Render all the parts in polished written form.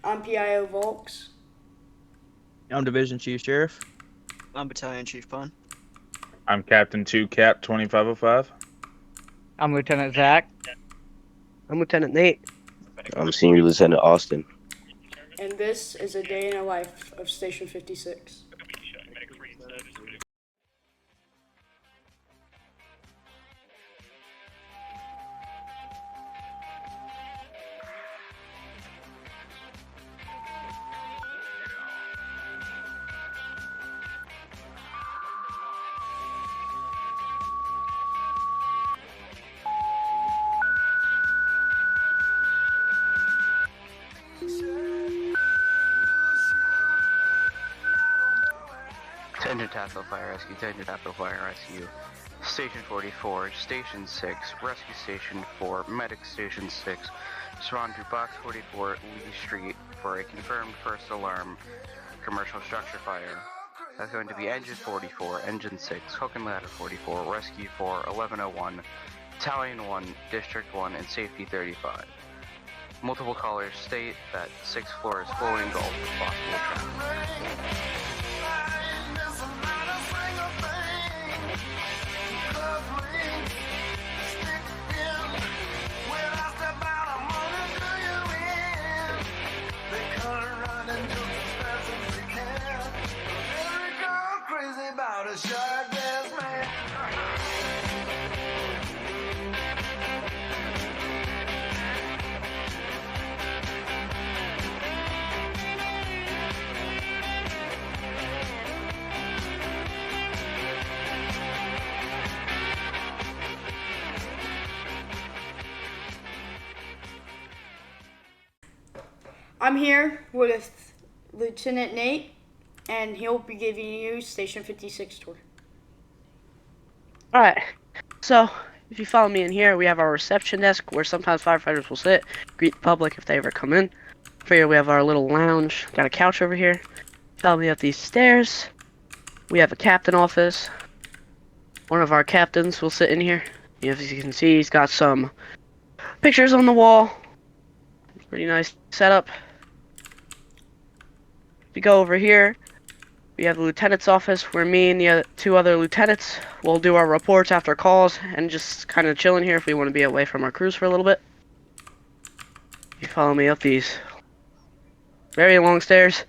I'm PIO Volks. I'm Division Chief Sheriff. I'm Battalion Chief Pun. I'm Captain 2 Cap 2505. I'm Lieutenant Zach. I'm Lieutenant Nate. I'm Senior Lieutenant Austin. And this is a day in the life of Station 56. Attention Taftville Fire Rescue, attention Taftville Fire Rescue. Station 44, Station 6, Rescue Station 4, Medic Station 6. Respond to Box 44, Lee Street for a confirmed first alarm commercial structure fire. That's going to be Engine 44, Engine 6, Hook and Ladder 44, Rescue 4, 1101, Battalion 1, District 1, and Safety 35. Multiple callers state that 6th floor is fully engulfed with possible traffic. I'm here with Lieutenant Nate, and he'll be giving you Station 56 tour. Alright, so if you follow me in here, we have our reception desk where sometimes firefighters will sit, greet the public if they ever come in. For here we have our little lounge, got a couch over here. Follow me up these stairs. We have a captain office. One of our captains will sit in here. As you can see, he's got some pictures on the wall. Pretty nice setup. If you go over here, we have the lieutenant's office where me and the two other lieutenants will do our reports after calls and just kind of chill in here if we want to be away from our crews for a little bit. You follow me up these very long stairs.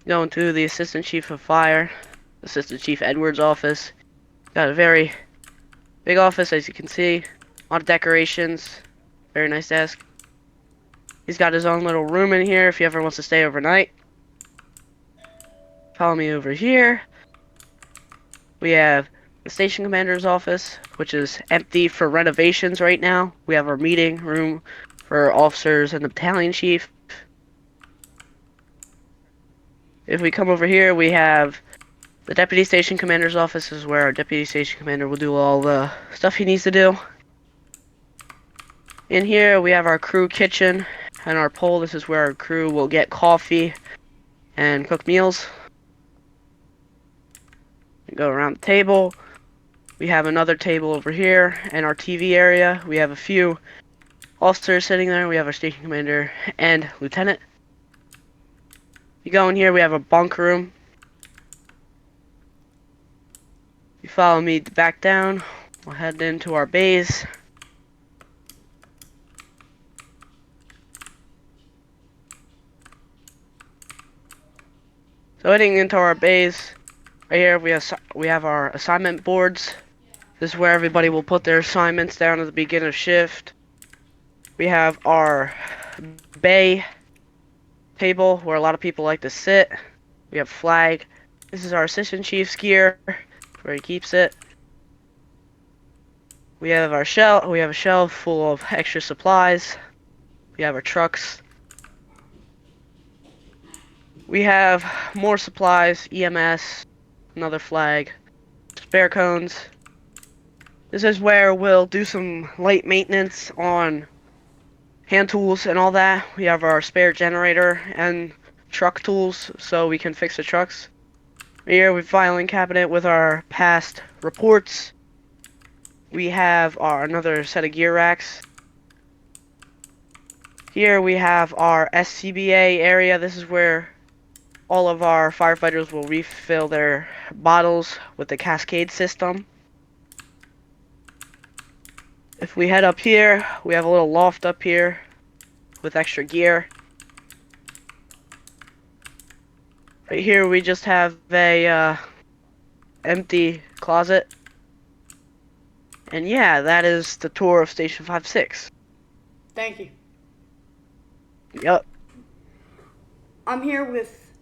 Going to the Assistant Chief of Fire, Assistant Chief Edwards' office. Got a very big office, as you can see. A lot of decorations. Very nice desk. He's got his own little room in here if he ever wants to stay overnight. Follow me over here. We have the station commander's office, which is empty for renovations right now. We have our meeting room for officers and the battalion chief. If we come over here, we have the deputy station commander's office, is where our deputy station commander will do all the stuff he needs to do. In here, we have our crew kitchen and our pole. This is where our crew will get coffee and cook meals. Go around the table. We have another table over here and our TV area. We have a few officers sitting there. We have our station commander and lieutenant. You go in here, we have a bunk room. You follow me back down. We'll head into our bays. So heading into our bays, right here we have our assignment boards. This is where everybody will put their assignments down at the beginning of shift. We have our bay table where a lot of people like to sit. We have flag. This is our assistant chief's gear where he keeps it. We have our shelf. We have a shelf full of extra supplies. We have our trucks. We have more supplies, EMS, another flag, spare cones. This is where we'll do some light maintenance on hand tools and all that. We have our spare generator and truck tools so we can fix the trucks. Here we have a filing cabinet with our past reports. We have our another set of gear racks. Here we have our SCBA area. This is where all of our firefighters will refill their bottles with the cascade system. If we head up here, we have a little loft up here with extra gear. Right here we just have a empty closet. And yeah, that is the tour of Station 5-6. Thank you. Yup. I'm here with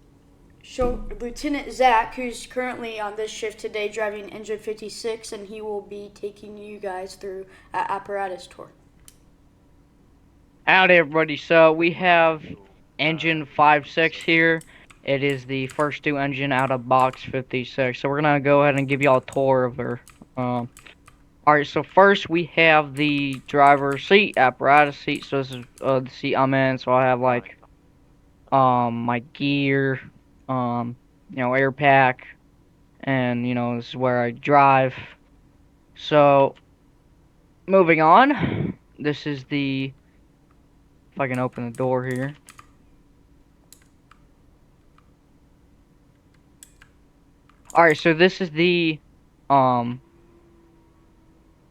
Lieutenant Zach, who's currently on this shift today driving Engine 56, and he will be taking you guys through an apparatus tour. Howdy, everybody. So we have engine 56 here. It is the first new engine out of box 56. So we're gonna go ahead and give y'all a tour of her. Alright, so first we have the driver's seat, apparatus seat. So this is the seat I'm in. So I have like my gear, air pack, and this is where I drive. So moving on, this is the, if I can open the door here. Alright, so this is the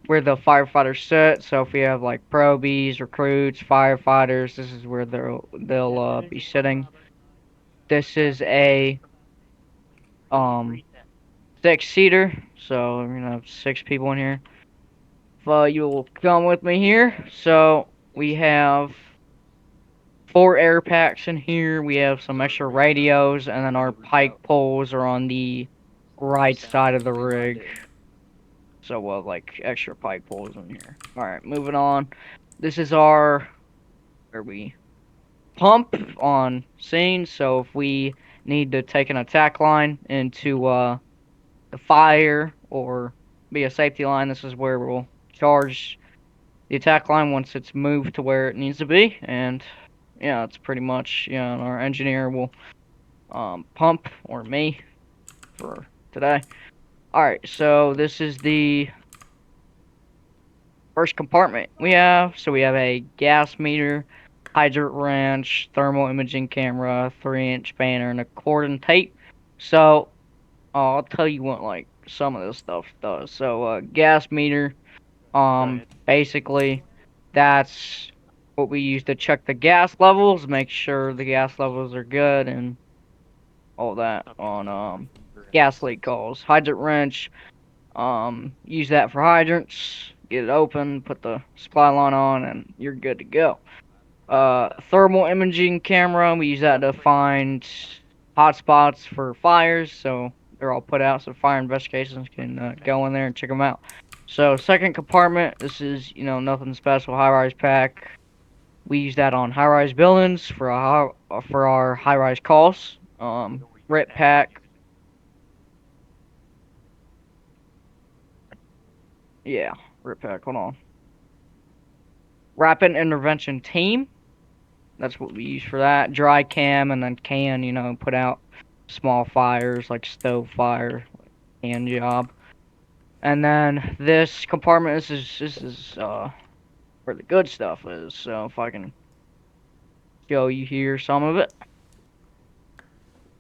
where the firefighters sit. So if we have like probies, recruits, firefighters, this is where they'll be sitting. This is a 6-seater, so we're gonna have 6 people in here. You will come with me here. So we have 4 air packs in here. We have some extra radios, and then our pike poles are on the right side of the rig. So we'll have like extra pike poles in here. Alright, moving on. This is our where we pump on scene. So if we need to take an attack line into the fire or be a safety line, this is where we'll charge the attack line once it's moved to where it needs to be. And yeah, it's pretty much, our engineer will pump, or me, for today. Alright, so this is the first compartment we have. So we have a gas meter, hydrant wrench, thermal imaging camera, 3-inch banner, and a cordon tape. So I'll tell you what like some of this stuff does. So gas meter, basically that's what we use to check the gas levels, make sure the gas levels are good and all that on gas leak calls. Hydrant wrench, use that for hydrants. Get it open, put the supply line on, and you're good to go. Thermal imaging camera, we use that to find hotspots for fires, so they're all put out so fire investigations can go in there and check them out. So second compartment, this is nothing special, high-rise pack. We use that on high-rise buildings for our high-rise calls. RIP pack. Yeah, RIP pack. Hold on. Rapid intervention team. That's what we use for that. Dry cam, and then can put out small fires like stove fire, hand job. And then this compartment, this is where the good stuff is. So if I can show you here some of it.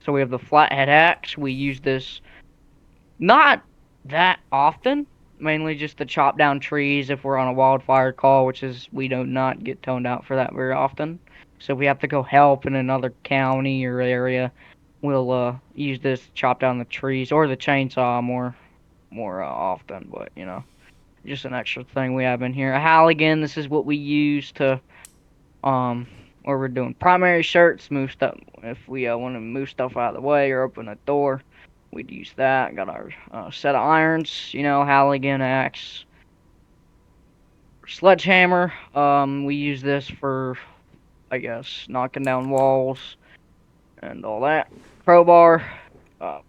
So we have the flathead axe. We use this not that often, mainly just to chop down trees if we're on a wildfire call, which is we do not get toned out for that very often. So if we have to go help in another county or area, we'll use this to chop down the trees, or the chainsaw more often, but just an extra thing we have in here. A Halligan, this is what we use to where we're doing primary shirts, move stuff if we want to move stuff out of the way or open a door. We'd use that. Got our set of irons, Halligan axe, sledgehammer. We use this for, I guess, knocking down walls and all that. Crowbar,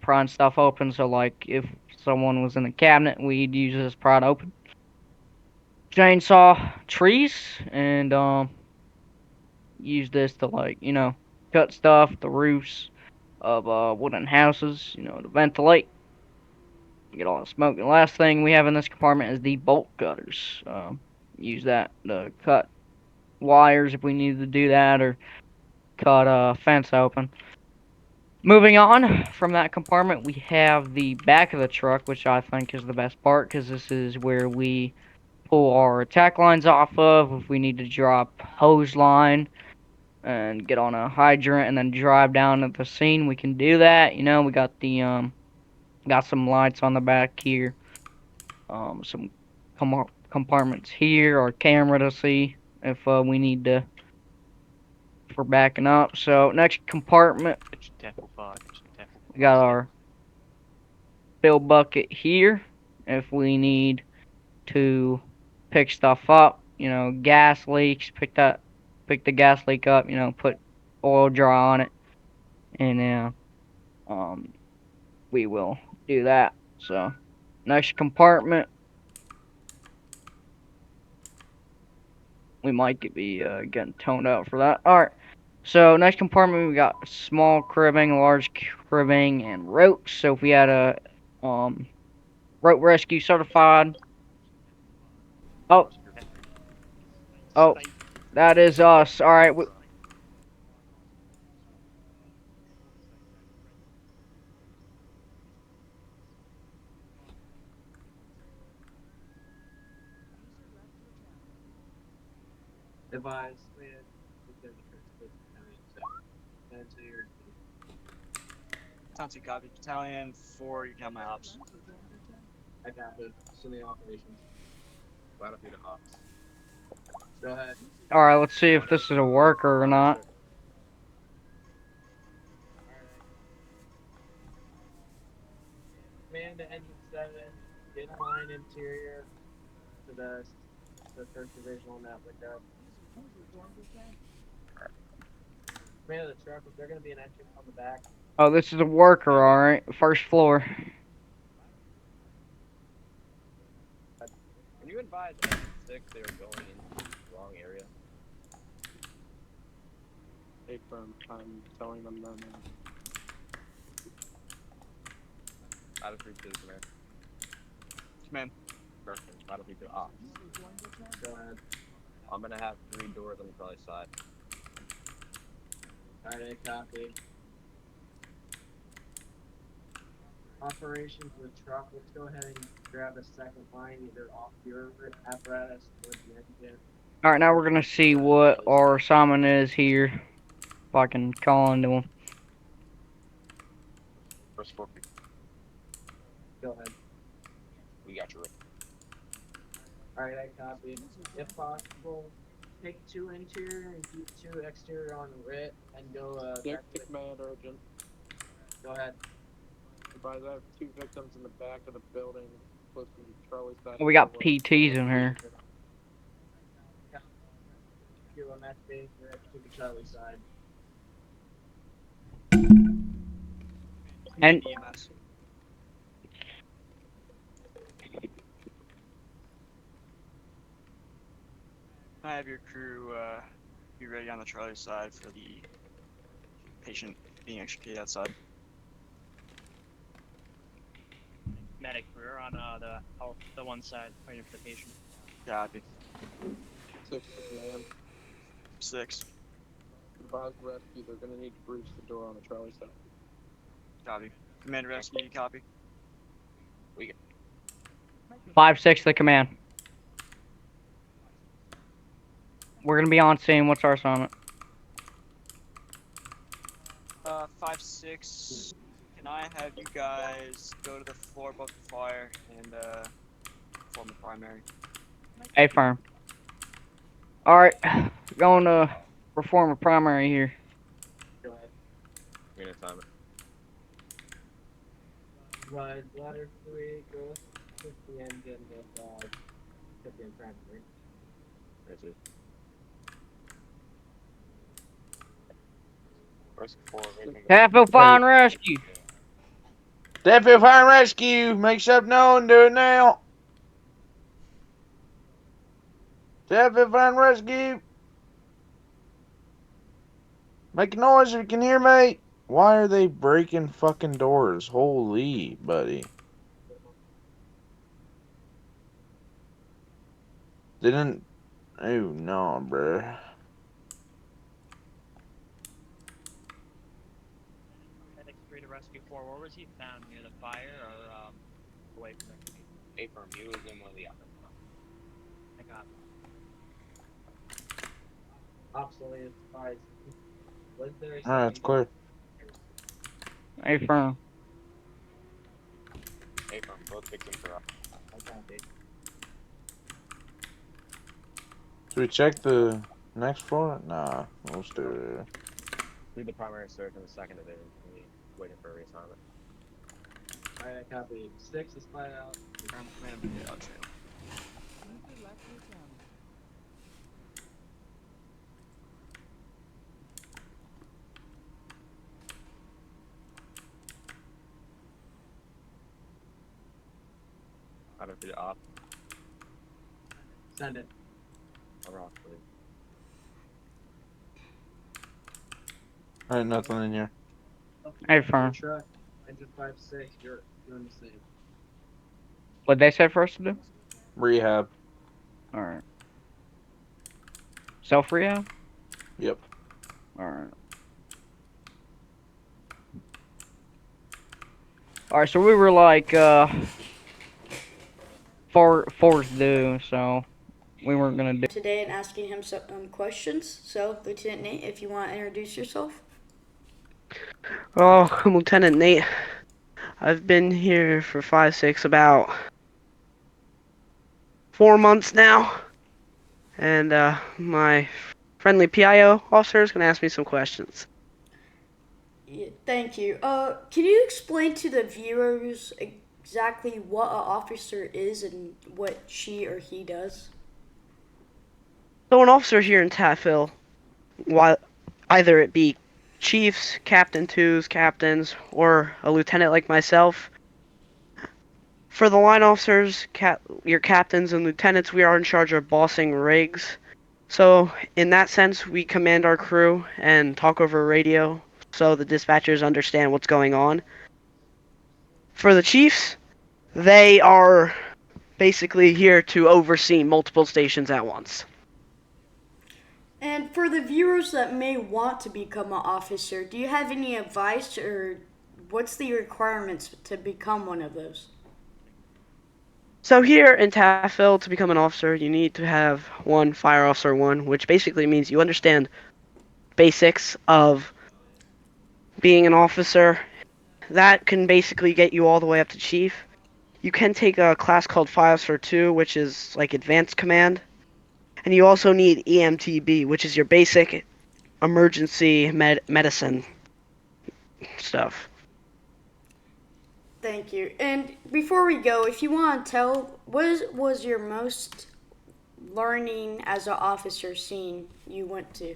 prying stuff open. So like if someone was in a cabinet, we'd use this pry it open. Chainsaw trees, and use this to cut stuff, the roofs of wooden houses, to ventilate, get all the smoke. The last thing we have in this compartment is the bolt cutters. Use that to cut wires if we needed to do that, or cut a fence open. Moving on from that compartment, we have the back of the truck, which I think is the best part, because this is where we pull our attack lines off of. If we need to drop hose line and get on a hydrant and then drive down to the scene, we can do that. You know, we got the got some lights on the back here, some compartments here, our camera to see if we need to, if we're backing up. So next compartment, we got our fill bucket here if we need to pick stuff up. You know, gas leaks, pick the gas leak up. You know, put oil dry on it, and we will do that. So next compartment, we might be getting toned out for that. All right. So next compartment, we got small cribbing, large cribbing, and ropes. So if we had a rope rescue certified. Oh, that is us. All right. Sounds like copy. Battalion 4, you can have my ops. All right. Let's see if this is a worker or not. Command to engine 7, get line interior to the 1st division on that window. Command of the truck, if they're going to be an engine on the back. Oh, this is a worker. All right. First floor. Can you advise Engine 6 they were going into the wrong area? Hey, firm. I'm telling them no now. Battlefield 2, command. Command. Perfect. Battlefield 2, ops. Go ahead. I'm gonna have 3 doors on the trolley side. Alright, copy. Operation for the truck, let's go ahead and grab a second line, either off your apparatus or the engine. All right. Now we're gonna see what our assignment is here. If I can call into him. First 4 people. Go ahead. We got your. Alright, I copy. If possible, take 2 interior and keep 2 exterior on RIT and go command urgent. Go ahead. Advise, I have 2 victims in the back of the building close to Charlie's back. We got PTs in here. QMS base to the Charlie side. And EMS. I have your crew be ready on the Charlie side for the patient being extricated outside. Medic, we're on the one side waiting for the patient. Copy. 6 command. 6. Advise rescue, they're gonna need to breach the door on the Charlie side. Copy. Command rescue, copy. 5-6 the command. We're gonna be on scene. What's our assignment? 5-6. Can I have you guys go to the floor above the fire and form the primary? Affirm. All right, going to perform a primary here. Go ahead. Give me an assignment. Advise ladder 3, go with the engine with the primary. That's it. Taftville Fire and Rescue. Taftville Fire and Rescue. Make yourself known. Do it now. Taftville Fire and Rescue. Make a noise if you can hear me. Why are they breaking fucking doors? Holy, buddy. Didn't... Oh, no, bruh. Rescue 4, where was he found? Near the fire or away from it? A-firm, he was in one of the upper. I got Obsolete spies. Was there Alright, it's clear. Hey, firm. A-firm, both victims are up. I copied. Should we check the next floor? Nah, we'll stay there. Lead the primary search in the second division. Waiting for a reassignment. Alright, I copy. 6 is flat out. Ground command to the trail. Out of the op. Send it. Rock, please. Alright, nothing in here. Hey, firm. Truck, engine 5-6, you're doing the same. What they say for us to do? Rehab. Alright. Self-rehab? Yep. Alright. Alright, so we were like, fourth due, so we weren't gonna do. Today and asking him some questions. So, Lieutenant Nate, if you want to introduce yourself. Oh, I'm Lieutenant Nate. I've been here for 5-6 about 4 months now. And my friendly PIO officer is gonna ask me some questions. Yeah, thank you. Can you explain to the viewers exactly what an officer is and what she or he does? So an officer here in Taftville, while either it be chiefs, captain twos, captains, or a lieutenant like myself, for the line officers, your captains and lieutenants, we are in charge of bossing rigs. So in that sense, we command our crew and talk over radio so the dispatchers understand what's going on. For the chiefs, they are basically here to oversee multiple stations at once. And for the viewers that may want to become an officer, do you have any advice or what's the requirements to become one of those? So here in Taftville, to become an officer, you need to have Fire Officer 1, which basically means you understand basics of being an officer. That can basically get you all the way up to chief. You can take a class called Fire Officer 2, which is like advanced command. And you also need EMTB, which is your basic emergency medicine stuff. Thank you. And before we go, if you want to tell, what was your most learning as an officer scene you went to?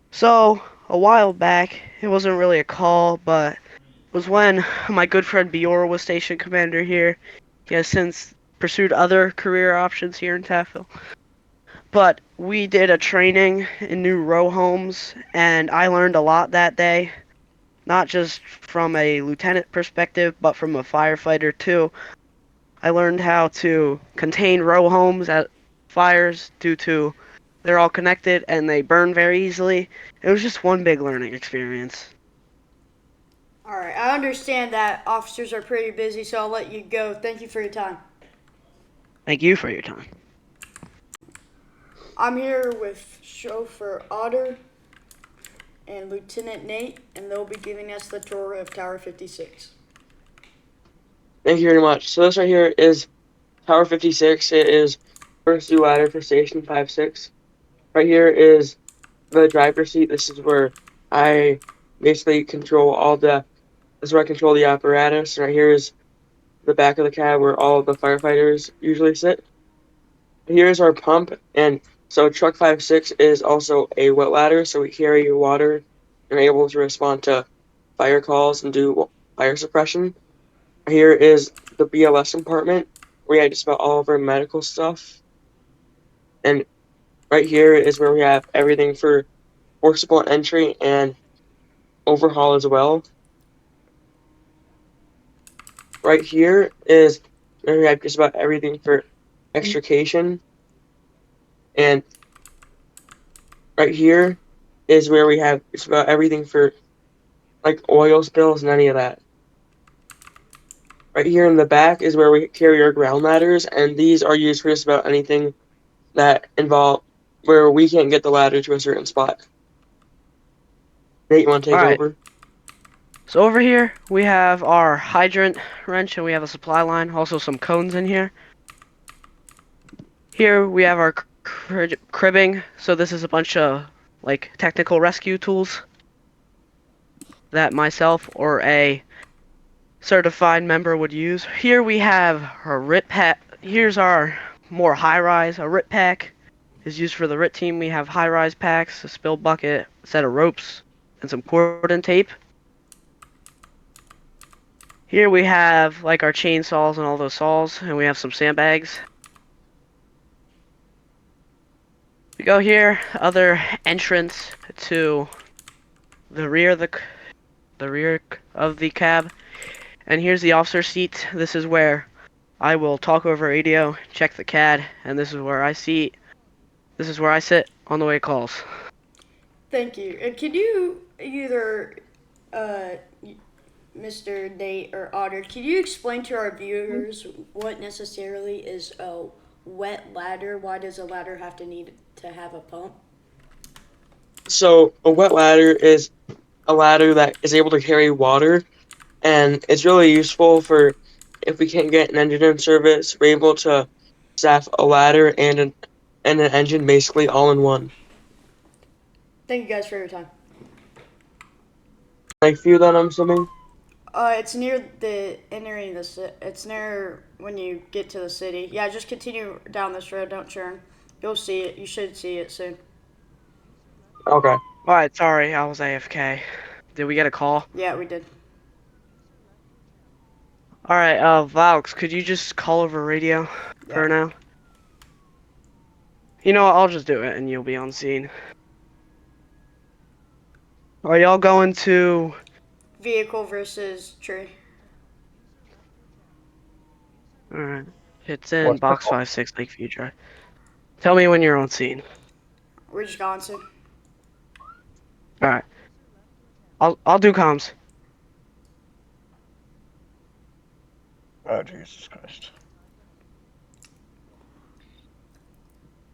So, a while back, it wasn't really a call, but it was when my good friend Bior was station commander here. He has since pursued other career options here in Taftville. But we did a training in new row homes, and I learned a lot that day. Not just from a lieutenant perspective, but from a firefighter too. I learned how to contain row homes at fires due to they're all connected and they burn very easily. It was just one big learning experience. All right, I understand that officers are pretty busy, so I'll let you go. Thank you for your time. Thank you for your time. I'm here with Chauffeur Otter and Lieutenant Nate, and they'll be giving us the tour of Tower 56. Thank you very much. So this right here is Tower 56. It is first due ladder for Station 5-6. Right here is the driver's seat. This is where I basically control this is where I control the apparatus. Right here is the back of the cab where all of the firefighters usually sit. Here's our pump, and so truck 5-6 is also a wet ladder, so we carry water and are able to respond to fire calls and do fire suppression. Here is the BLS compartment where we have just about all of our medical stuff. And right here is where we have everything for forcible entry and overhaul as well. Right here is where we have just about everything for extrication. And right here is where we have just about everything for like oil spills and any of that. Right here in the back is where we carry our ground ladders, and these are used for just about anything that involve where we can't get the ladder to a certain spot. Nate, you want to take Alright. over? So over here, we have our hydrant wrench, and we have a supply line, also some cones in here. Here we have our cribbing, so this is a bunch of like technical rescue tools that myself or a certified member would use. Here we have our RIT pack. Here's our more high-rise. A RIT pack is used for the RIT team. We have high-rise packs, a spill bucket, a set of ropes, and some cordon tape. Here we have like our chainsaws and all those saws, and we have some sandbags. We go here, other entrance to the rear of the cab, and here's the officer seat. This is where I will talk over radio, check the CAD, and this is where I sit on the way calls. Thank you. And can you either, Mr. Nate or Otter, can you explain to our viewers what necessarily is a wet ladder? Why does a ladder have to need to have a pump? So a wet ladder is a ladder that is able to carry water, and it's really useful for if we can't get an engine in service. We're able to staff a ladder and an engine basically all in one. Thank you guys for your time. Like fuel that, I'm assuming. It's near the entering the. It's near when you get to the city. Yeah, just continue down this road. Don't turn. You'll see it. You should see it soon. Okay. Alright, sorry, I was AFK. Did we get a call? Yeah, we did. Alright, Vaux, could you just call over radio for now? You know what, I'll just do it and you'll be on scene. Are y'all going to... Vehicle versus tree. Alright. It's in box 5-6 Lakeview Drive. Tell me when you're on scene. We're just going to. Alright. I'll do comms. Oh, Jesus Christ.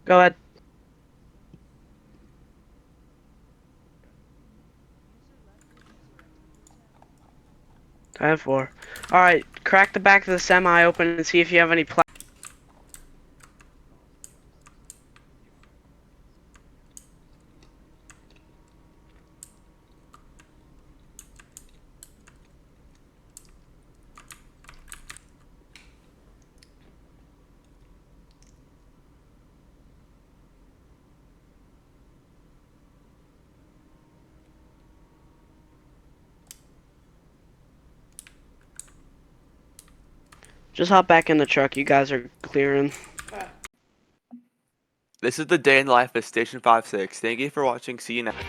Go ahead. I have 4. Alright, crack the back of the semi open and see if you have any Just hop back in the truck. You guys are clearing. This is the day in the life of Station 5-6. Thank you for watching. See you next.